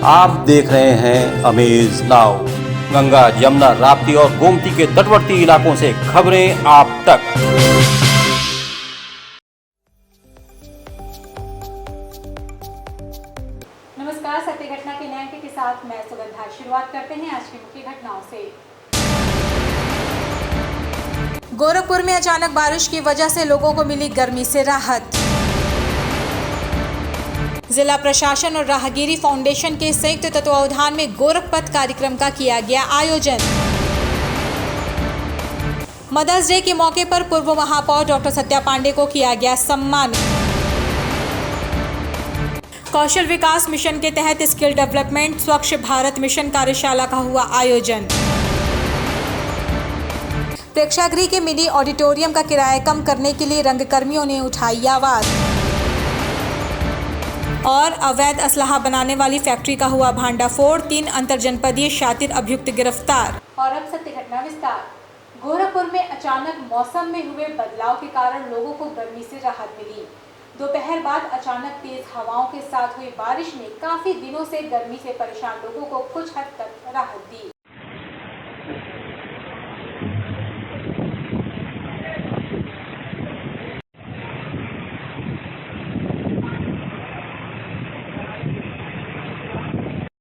आप देख रहे हैं अमेज नाउ। गंगा, यमुना, राप्ती और गोमती के तटवर्ती इलाकों से खबरें आप तक। नमस्कार, सत्य घटना के न्याय के साथ मैं सुगंधा। शुरुआत करते हैं आज की मुख्य घटनाओं से। गोरखपुर में अचानक बारिश की वजह से लोगों को मिली गर्मी से राहत। जिला प्रशासन और राहगीरी फाउंडेशन के संयुक्त तत्वावधान में गोरखपथ कार्यक्रम का किया गया आयोजन। मदर्स डे के मौके पर पूर्व महापौर डॉक्टर सत्या पांडे को किया गया सम्मान। कौशल विकास मिशन के तहत स्किल डेवलपमेंट स्वच्छ भारत मिशन कार्यशाला का हुआ आयोजन। प्रेक्षागृह के मिनी ऑडिटोरियम का किराया कम करने के लिए रंगकर्मियों ने उठाई आवाज। और अवैध असलाहा बनाने वाली फैक्ट्री का हुआ भांडाफोड़, 3 अंतरजनपदीय शातिर अभियुक्त गिरफ्तार। और अब सत्य घटना विस्तार। गोरखपुर में अचानक मौसम में हुए बदलाव के कारण लोगों को गर्मी से राहत मिली। दोपहर बाद अचानक तेज हवाओं के साथ हुई बारिश ने काफी दिनों से गर्मी से परेशान लोगों को कुछ हद तक राहत दी।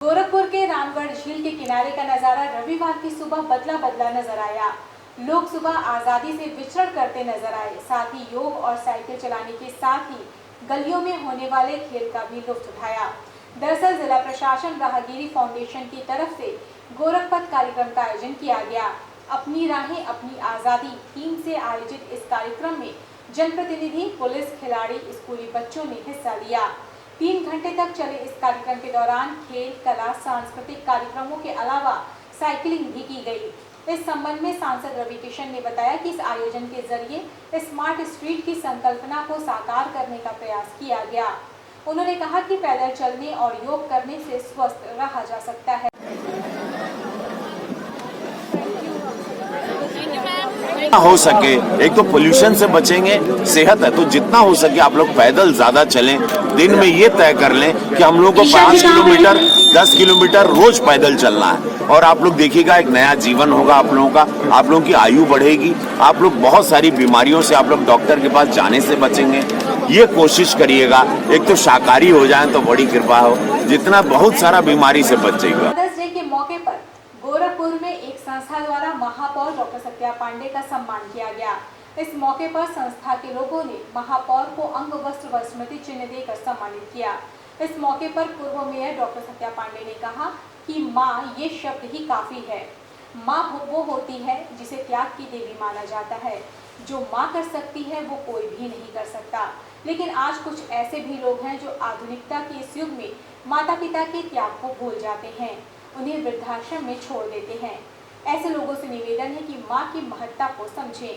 गोरखपुर के रामगढ़ झील के किनारे का नजारा रविवार की सुबह बदला बदला नजर आया। लोग सुबह आजादी से विचरण करते नजर आए। साथ ही योग और साइकिल चलाने के साथ ही गलियों में होने वाले खेल का भी लुत्फ उठाया। दरअसल जिला प्रशासन राहगीरी फाउंडेशन की तरफ से गोरखपथ कार्यक्रम का आयोजन किया गया। अपनी राहें अपनी आजादी थीम से आयोजित इस कार्यक्रम में जनप्रतिनिधि, पुलिस, खिलाड़ी, स्कूली बच्चों ने हिस्सा लिया। 3 घंटे तक चले इस कार्यक्रम के दौरान खेल, कला, सांस्कृतिक कार्यक्रमों के अलावा साइकिलिंग भी की गई। इस संबंध में सांसद रवि किशन ने बताया कि इस आयोजन के जरिए स्मार्ट स्ट्रीट की संकल्पना को साकार करने का प्रयास किया गया। उन्होंने कहा कि पैदल चलने और योग करने से स्वस्थ रहा जा सकता है। हो सके, एक तो पोल्यूशन से बचेंगे, सेहत है तो जितना हो सके आप लोग पैदल ज्यादा चलें। दिन में ये तय कर लें कि हम लोग को 5 किलोमीटर 10 किलोमीटर रोज पैदल चलना है। और आप लोग देखिएगा एक नया जीवन होगा आप लोगों का, आप लोगों की आयु बढ़ेगी, आप लोग बहुत सारी बीमारियों से आप लोग डॉक्टर के पास जाने से बचेंगे। ये कोशिश करिएगा, एक तो शाकाहारी हो जाए तो बड़ी कृपा हो, जितना बहुत सारा बीमारी से बच जाएगा। मदर्स डे के मौके पर गोरखपुर में एक संस्था द्वारा महापौर डॉक्टर सत्या पांडे का सम्मान किया गया। इस मौके पर संस्था के लोगों ने महापौर को अंग वस्त्र व स्मृति चिन्ह देकर सम्मानित किया। इस मौके पर पूर्व मेयर डॉक्टर सत्या पांडे ने कहा कि माँ ये शब्द ही काफी है। माँ वो होती है जिसे त्याग की देवी माना जाता है। जो माँ कर सकती है वो कोई भी नहीं कर सकता। लेकिन आज कुछ ऐसे भी लोग हैं जो आधुनिकता के इस युग में माता पिता के त्याग को भूल जाते हैं, उन्हें वृद्धाश्रम में छोड़ देते हैं। ऐसे लोगों से निवेदन है कि माँ की महत्ता को समझें।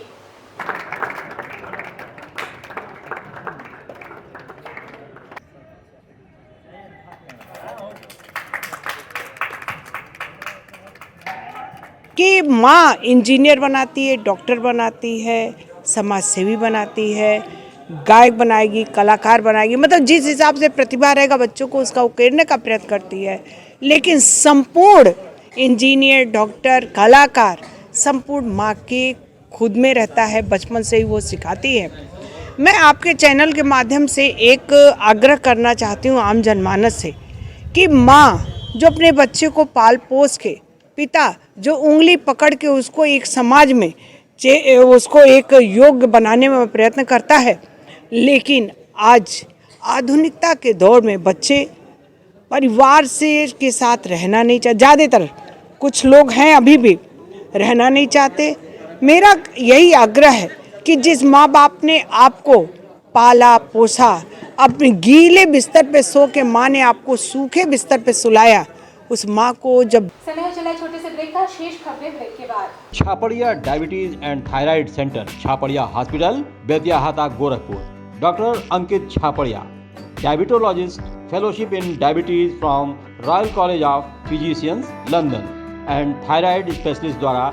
कि माँ इंजीनियर बनाती है, डॉक्टर बनाती है, समाज सेवी बनाती है, गायक बनाएगी, कलाकार बनाएगी, मतलब जिस हिसाब से प्रतिभा रहेगा बच्चों को उसका उकेरने का प्रयत्न करती है। लेकिन संपूर्ण इंजीनियर, डॉक्टर, कलाकार संपूर्ण माँ के खुद में रहता है, बचपन से ही वो सिखाती है। मैं आपके चैनल के माध्यम से एक आग्रह करना चाहती हूँ आम जनमानस से कि माँ जो अपने बच्चे को पाल पोस के, पिता जो उंगली पकड़ के उसको एक समाज में उसको एक योग्य बनाने में प्रयत्न करता है, लेकिन आज आधुनिकता के दौर में बच्चे परिवार से के साथ रहना नहीं चाहते। ज़्यादातर कुछ लोग हैं अभी भी रहना नहीं चाहते। मेरा यही आग्रह है कि जिस माँ बाप ने आपको पाला पोसा, अपने गीले बिस्तर पे सो के माँ ने आपको सूखे बिस्तर पे सुलाया, उस माँ को जब समय चला छोटे से ब्रेक का, शेष खबरें ब्रेक के बाद। Chhapadia diabetes and thyroid centre, Chhapariya hospital, Betiahata, Gorakhpur. Doctor Ankit Chhapadia, diabetologist, fellowship in diabetes from Royal College of Physicians, London, and thyroid specialist द्वारा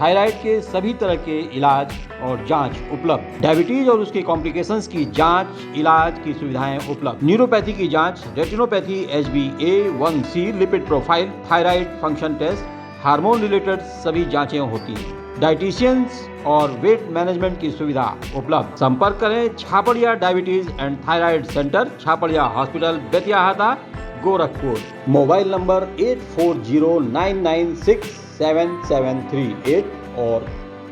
थायराइड के सभी तरह के इलाज और जांच उपलब्ध। डायबिटीज और उसके कॉम्प्लिकेशंस की जांच, इलाज की सुविधाएं उपलब्ध। न्यूरोपैथी की जांच, retinopathy, HbA1c, lipid profile, thyroid function test, hormone related सभी जांचें होती हैं। डाइटिशियंस और वेट मैनेजमेंट की सुविधा उपलब्ध। संपर्क करें Chhapadiya diabetes and thyroid centre, Chhapariya hospital, Betiahata, Gorakhpur. Mobile number 8409967738 और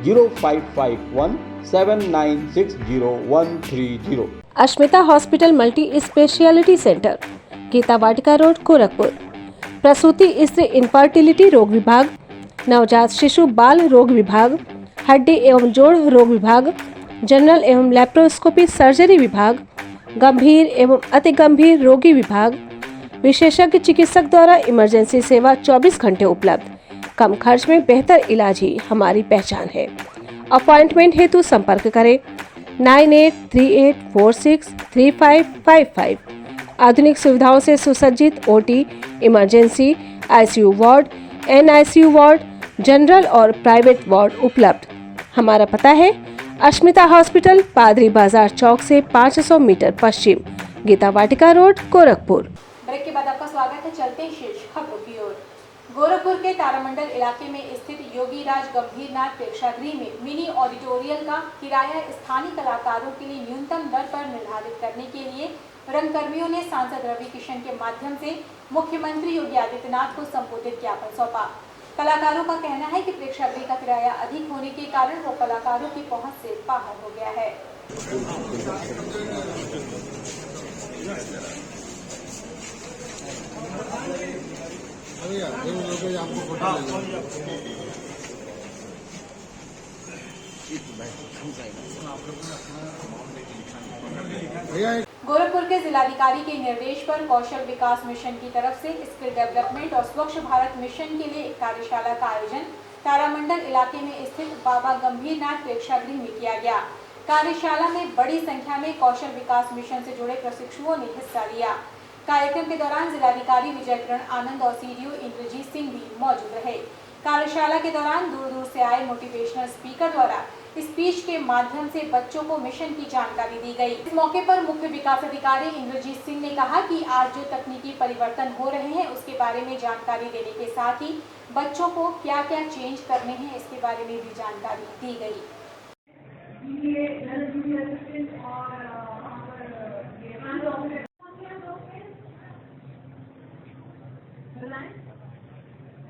05517960 Ashmita hospital multi speciality centre, Gita Vatika road, Gorakhpur. प्रसूति स्त्री इनफर्टिलिटी रोग विभाग, नवजात शिशु बाल रोग विभाग, हड्डी एवं जोड़ रोग विभाग, जनरल एवं लैप्रोस्कोपी सर्जरी विभाग, गंभीर एवं अति गंभीर रोगी विभाग, विशेषज्ञ चिकित्सक द्वारा इमरजेंसी सेवा 24 घंटे उपलब्ध। कम खर्च में बेहतर इलाज ही हमारी पहचान है। अपॉइंटमेंट हेतु संपर्क करें 9838463555। आधुनिक सुविधाओं से सुसज्जित OT, emergency, ICU ward, NICU ward, general और प्राइवेट वार्ड उपलब्ध। हमारा पता है अश्मिता हॉस्पिटल, पादरी बाजार चौक से 500 मीटर पश्चिम, गीता वाटिका रोड, गोरखपुर। ब्रेक के बाद आपका स्वागत है। चलते हैं शीर्ष खबरों की ओर। गोरखपुर के तारामंडल इलाके में स्थित योगीराज गंभीरनाथ प्रेक्षागृह में मिनी ऑडिटोरियल का किराया स्थानीय कलाकारों के लिए न्यूनतम दर पर निर्धारित करने के लिए रंगकर्मियों ने सांसद रवि किशन के माध्यम से मुख्यमंत्री योगी आदित्यनाथ को संबोधित ज्ञापन सौंपा। कलाकारों का कहना है कि प्रेक्षागृह का किराया अधिक होने के कारण वो कलाकारों की पहुंच से बाहर हो गया है। गोरखपुर के जिलाधिकारी के निर्देश पर कौशल विकास मिशन की तरफ से स्किल डेवलपमेंट और स्वच्छ भारत मिशन के लिए एक कार्यशाला का आयोजन तारामंडल इलाके में स्थित बाबा गंभीरनाथ प्रेक्षागृह में किया गया। कार्यशाला में बड़ी संख्या में कौशल विकास मिशन से जुड़े प्रशिक्षुओं ने हिस्सा लिया। कार्यक्रम के दौरान जिलाधिकारी विजय किरण आनंद और CDO इंद्रजीत सिंह भी मौजूद रहे। कार्यशाला के दौरान दूर दूर से आए मोटिवेशनल स्पीकर द्वारा स्पीच के माध्यम से बच्चों को मिशन की जानकारी दी गई। इस मौके पर मुख्य विकास अधिकारी इंद्रजीत सिंह ने कहा कि आज जो तकनीकी परिवर्तन हो रहे हैं उसके बारे में जानकारी देने के साथ ही बच्चों को क्या क्या चेंज करने हैं इसके बारे में भी जानकारी दी गई।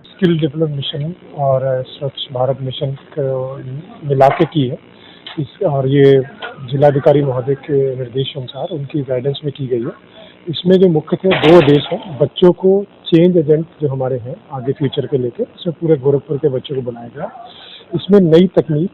स्किल डेवलप मिशन और स्वच्छ भारत मिशन को मिला के की है और ये जिलाधिकारी महोदय के निर्देश अनुसार उनकी गाइडेंस में की गई है। इसमें जो मुख्य थे 2 उद्देश्य हैं। बच्चों को चेंज एजेंट जो हमारे हैं आगे फ्यूचर के लेके, इसमें पूरे गोरखपुर के बच्चों को बनाया गया। इसमें नई तकनीक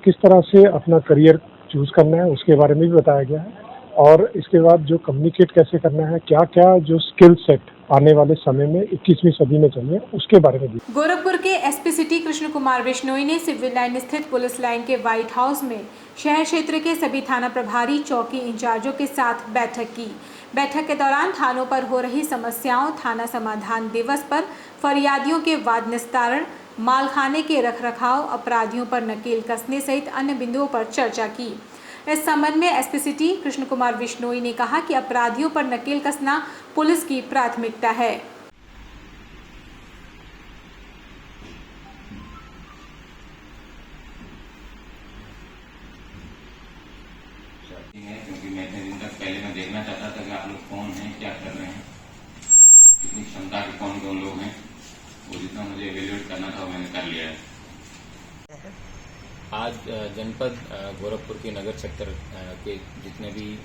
किस तरह से अपना करियर चूज करना है उसके बारे में भी बताया गया है और इसके बाद जो कम्युनिकेट कैसे करना है, क्या क्या जो स्किल सेट आने वाले समय में 21वीं सदी में चाहिए उसके बारे में भी। गोरखपुर के SP सिटी कृष्ण कुमार बिश्नोई ने सिविल लाइन स्थित पुलिस लाइन के व्हाइट हाउस में शहर क्षेत्र के सभी थाना प्रभारी, चौकी इंचार्जों के साथ बैठक की। बैठक के दौरान थानों पर हो रही समस्याओं, थाना समाधान दिवस पर फरियादियों के वाद निस्तारण, मालखाने के रखरखाव, अपराधियों पर नकेल कसने सहित अन्य बिंदुओं पर चर्चा की। इस संबंध में SP सिटी कृष्ण कुमार बिश्नोई ने कहा कि अपराधियों पर नकेल कसना पुलिस की प्राथमिकता है। क्योंकि मैं इतने दिन तक पहले मैं देखना चाहता था कि आप लोग कौन हैं, क्या कर रहे हैं, कितनी क्षमता के कौन कौन लोग हैं, वो जितना मुझे एवेल्यूएट करना था वो मैंने कर लिया है। आज जनपद गोरखपुर के नगर सेक्टर के जितने भी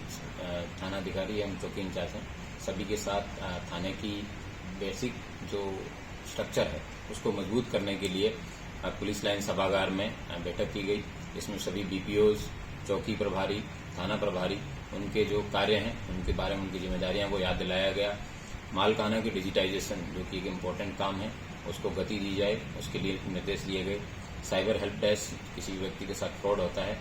थानाधिकारी एवं चौकी इंचार्ज हैं सभी के साथ थाने की बेसिक जो स्ट्रक्चर है उसको मजबूत करने के लिए पुलिस लाइन सभागार में बैठक की गई। इसमें सभी BPOs, चौकी प्रभारी, थाना प्रभारी, उनके जो कार्य हैं उनके बारे में उनकी जिम्मेदारियां को याद दिलाया गया। मालखाना की डिजिटाइजेशन जो कि एक इम्पोर्टेंट काम है उसको गति दी जाए, उसके लिए निर्देश दिए गए। साइबर हेल्प डेस्क, किसी व्यक्ति के साथ फ्रॉड होता है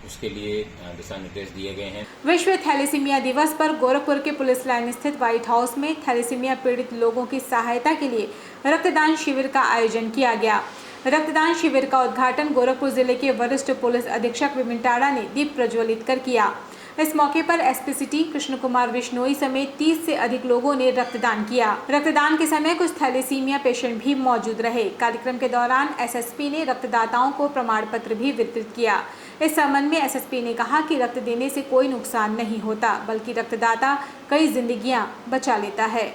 उसके लिए दिशा निर्देश दिए गए हैं। विश्व थैलेसीमिया दिवस पर गोरखपुर के पुलिस लाइन स्थित व्हाइट हाउस में थैलेसीमिया पीड़ित लोगों की सहायता के लिए रक्तदान शिविर का आयोजन किया गया। रक्तदान शिविर का उद्घाटन गोरखपुर जिले के वरिष्ठ पुलिस अधीक्षक विपिन टाड़ा ने दीप प्रज्वलित कर किया। इस मौके पर एसपी सिटी कृष्ण कुमार बिश्नोई समेत 30 से अधिक लोगों ने रक्तदान किया। रक्तदान के समय कुछ थैलेसीमिया पेशेंट भी मौजूद रहे। कार्यक्रम के दौरान एसएसपी ने रक्तदाताओं को प्रमाण पत्र भी वितरित किया। इस संबंध में एसएसपी ने कहा कि रक्त देने से कोई नुकसान नहीं होता, बल्कि रक्तदाता कई जिंदगियां बचा लेता है।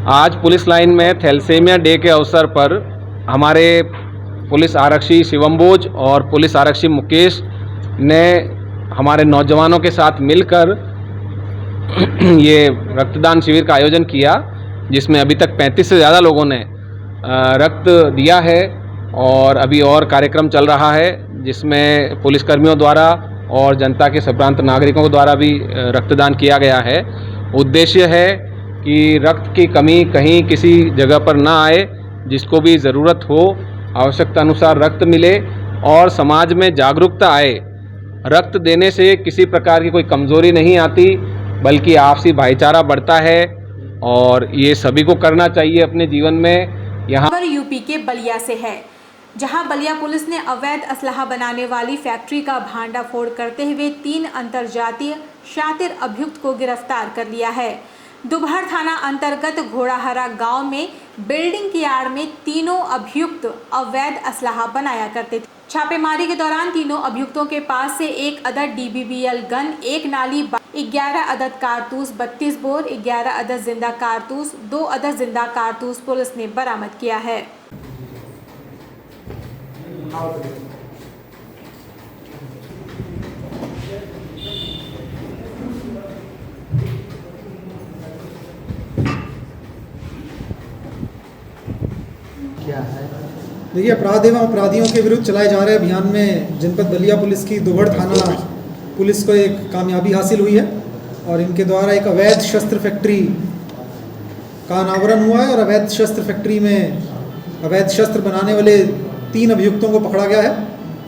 आज पुलिस लाइन में थैलेसीमिया डे के अवसर पर हमारे पुलिस आरक्षी शिवम बोज और पुलिस आरक्षी मुकेश ने हमारे नौजवानों के साथ मिलकर ये रक्तदान शिविर का आयोजन किया, जिसमें अभी तक 35 से ज़्यादा लोगों ने रक्त दिया है और अभी और कार्यक्रम चल रहा है, जिसमें पुलिसकर्मियों द्वारा और जनता के संभ्रांत नागरिकों द्वारा भी रक्तदान किया गया है। उद्देश्य है कि रक्त की कमी कहीं किसी जगह पर ना आए, जिसको भी ज़रूरत हो आवश्यकता अनुसार रक्त मिले और समाज में जागरूकता आए। रक्त देने से किसी प्रकार की कोई कमज़ोरी नहीं आती, बल्कि आपसी भाईचारा बढ़ता है और ये सभी को करना चाहिए अपने जीवन में। यहाँ यूपी के बलिया से है, जहां बलिया पुलिस ने अवैध असलहा बनाने वाली फैक्ट्री का भांडाफोड़ करते हुए 3 अंतरजातीय शातिर अभियुक्त को गिरफ्तार कर लिया है। दुबहर थाना अंतर्गत घोड़ाहरा गांव में बिल्डिंग की आड़ में तीनों अभियुक्त अवैध असलहा बनाया करते थे। छापेमारी के दौरान तीनों अभियुक्तों के पास से 1 अदद DBBL गन, 1 नाली, 11 अदद कारतूस, 32 बोर, 11 अदद जिंदा कारतूस, 2 अदद जिंदा कारतूस पुलिस ने बरामद किया है। देखिए, अपराध एवं अपराधियों के विरुद्ध चलाए जा रहे अभियान में जनपद बलिया पुलिस की दुबहर थाना पुलिस को एक कामयाबी हासिल हुई है और इनके द्वारा एक अवैध शस्त्र फैक्ट्री का अनावरण हुआ है और अवैध शस्त्र फैक्ट्री में अवैध शस्त्र बनाने वाले 3 अभियुक्तों को पकड़ा गया है।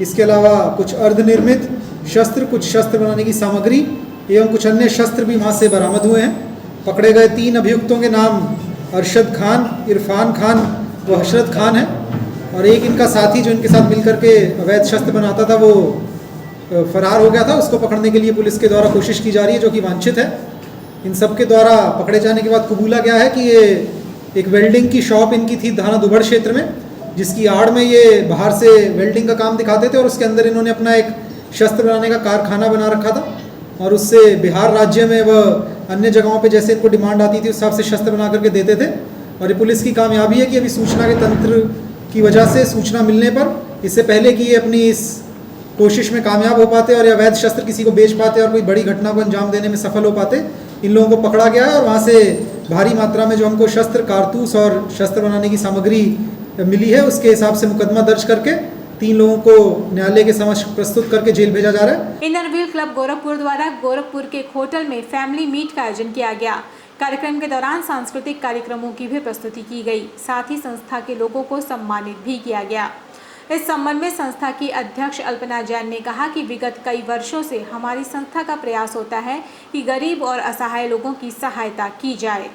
इसके अलावा कुछ अर्धनिर्मित शस्त्र, कुछ शस्त्र बनाने की सामग्री एवं कुछ अन्य शस्त्र भी वहाँ से बरामद हुए हैं। पकड़े गए 3 अभियुक्तों के नाम अरशद खान, इरफान खान व हशरत खान है और एक इनका साथी जो इनके साथ मिलकर के अवैध शस्त्र बनाता था वो फरार हो गया था। उसको पकड़ने के लिए पुलिस के द्वारा कोशिश की जा रही है, जो कि वांछित है। इन सब के द्वारा पकड़े जाने के बाद कबूला गया है कि ये एक वेल्डिंग की शॉप इनकी थी थाना दुबहर क्षेत्र में, जिसकी आड़ में ये बाहर से वेल्डिंग का काम दिखाते थे और उसके अंदर इन्होंने अपना एक शस्त्र बनाने का कारखाना बना रखा था और उससे बिहार राज्य में व अन्य जगहों पे जैसे इनको डिमांड आती थी उस हिसाब से शस्त्र बना करके देते थे। और ये पुलिस की कामयाबी है कि अभी सूचना के तंत्र की वजह से सूचना मिलने पर, इससे पहले कि ये अपनी इस कोशिश में कामयाब हो पाते और अवैध शस्त्र किसी को बेच पाते और कोई बड़ी घटना को अंजाम देने में सफल हो पाते, इन लोगों को पकड़ा गया है और वहाँ से भारी मात्रा में जो हमको शस्त्र, कारतूस और शस्त्र बनाने की सामग्री मिली है, उसके हिसाब से मुकदमा दर्ज करके 3 लोगों को न्यायालय के समक्ष प्रस्तुत करके जेल भेजा जा रहा है। इंडियन व्हील क्लब गोरखपुर द्वारा गोरखपुर के एक होटल में फैमिली मीट का आयोजन किया गया। कार्यक्रम के दौरान सांस्कृतिक कार्यक्रमों की भी प्रस्तुति की गई, साथ ही संस्था के लोगों को सम्मानित भी किया गया। इस संबंध में संस्था की अध्यक्ष अल्पना जैन ने कहा कि विगत कई वर्षों से हमारी संस्था का प्रयास होता है कि गरीब और असहाय लोगों की सहायता की जाए।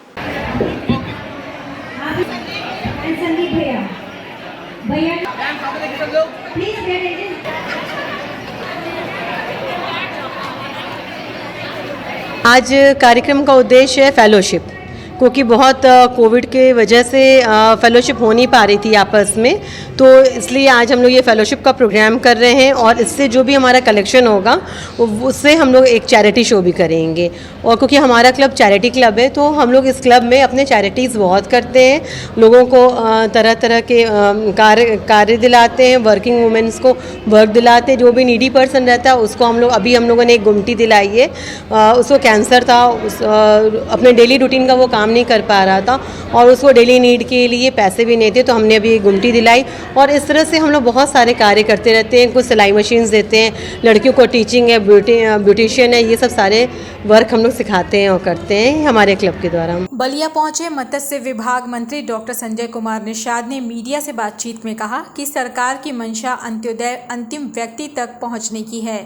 आज कार्यक्रम का उद्देश्य है फेलोशिप, क्योंकि बहुत कोविड के वजह से फेलोशिप हो नहीं पा रही थी आपस में, तो इसलिए आज हम लोग ये फेलोशिप का प्रोग्राम कर रहे हैं और इससे जो भी हमारा कलेक्शन होगा उससे हम लोग एक चैरिटी शो भी करेंगे। और क्योंकि हमारा क्लब चैरिटी क्लब है तो हम लोग इस क्लब में अपने चैरिटीज़ बहुत करते हैं, लोगों को तरह तरह के कार्य दिलाते हैं, वर्किंग वुमेंस को वर्क दिलाते हैं, जो भी नीडी पर्सन रहता है उसको हम लोगों ने एक गुमटी दिलाई है, उसको कैंसर था, अपने डेली रूटीन का वो काम नहीं कर पा रहा था और उसको डेली नीड के लिए पैसे भी नहीं थे, तो हमने अभी गुमटी दिलाई। और इस तरह से हम लोग बहुत सारे कार्य करते रहते हैं। कुछ सिलाई मशीन्स देते हैं, लड़कियों को टीचिंग है, ब्यूटिशियन है, ये सब सारे वर्क हम लोग सिखाते हैं और करते हैं हमारे क्लब के द्वारा। बलिया पहुंचे मत्स्य विभाग मंत्री डॉक्टर संजय कुमार निषाद ने मीडिया से बातचीत में कहा कि सरकार की मंशा अंत्योदय अंतिम व्यक्ति तक पहुंचने की है।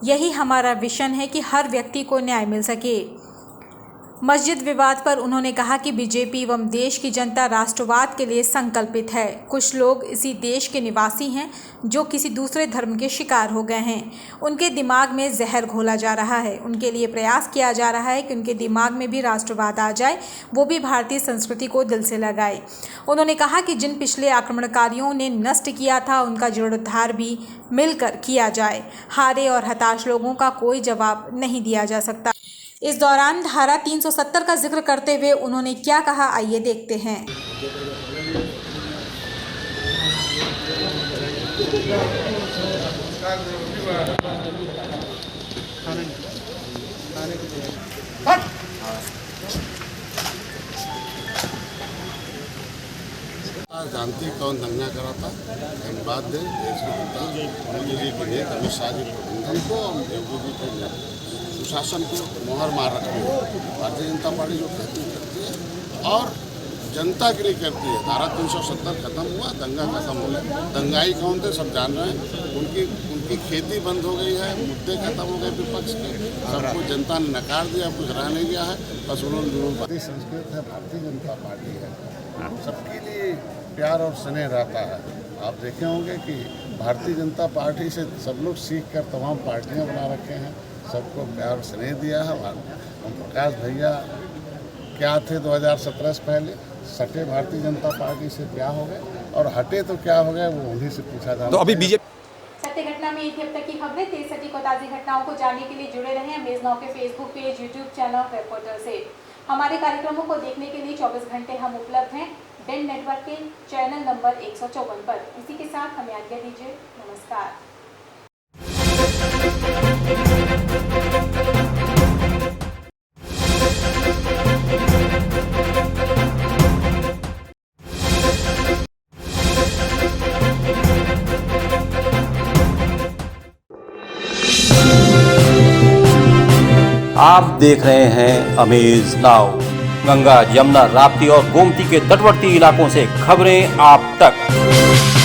यही हमारा विजन है कि हर व्यक्ति को न्याय मिल सके। मस्जिद विवाद पर उन्होंने कहा कि बीजेपी एवं देश की जनता राष्ट्रवाद के लिए संकल्पित है। कुछ लोग इसी देश के निवासी हैं जो किसी दूसरे धर्म के शिकार हो गए हैं। उनके दिमाग में जहर घोला जा रहा है। उनके लिए प्रयास किया जा रहा है कि उनके दिमाग में भी राष्ट्रवाद आ जाए, वो भी भारतीय संस्कृति को दिल से लगाए। उन्होंने कहा कि जिन पिछले आक्रमणकारियों ने नष्ट किया था उनका जीर्णोद्धार भी मिलकर किया जाए। हारे और हताश लोगों का कोई जवाब नहीं दिया जा सकता। इस दौरान धारा 370 का जिक्र करते हुए उन्होंने क्या कहा, आइए देखते हैं। जानती है कौन दंगा करा था। धन्यवाद दें देश के नेता मोदी जी के नेता अमित शाह जी प्रबंधन को और योगी जी के सुशासन को मोहर मार रखी है। भारतीय जनता पार्टी जो करती है और जनता के लिए करती है। धारा 370 खत्म हुआ, दंगा खत्म हो गया। दंगाई कौन थे सब जान रहे हैं। उनकी खेती बंद हो गई है, मुद्दे खत्म हो गए विपक्ष के, सबको जनता ने नकार दिया, कुछ रह नहीं गया है। बस उन्होंने संस्कृत है, भारतीय जनता पार्टी है, सबके लिए प्यार और स्नेह रहता है। आप देखे होंगे कि भारतीय जनता पार्टी से सब लोग सीख कर तमाम पार्टियां बना रखे हैं, सबको प्यार और स्नेह दिया है। हम प्रकाश भैया क्या थे 2017 से पहले, सटे भारतीय जनता पार्टी से क्या हो गए और हटे तो क्या हो गया, वो उन्हीं से पूछा जाना। तो अभी बीजेपी सत्य घटना में थी अब तक की खबरें। तेज सटीक और ताज़ी घटनाओं को जानने के लिए जुड़े रहें अमेज नाउ के Facebook page, YouTube channel, web portal से। हमारे कार्यक्रमों को देखने के लिए 24 घंटे हम उपलब्ध हैं डेन नेटवर्क के चैनल नंबर 154 पर। इसी के साथ हमें आज्ञा दीजिए। नमस्कार। आप देख रहे हैं अमेज नाउ। गंगा, यमुना, राप्ती और गोमती के तटवर्ती इलाकों से खबरें आप तक।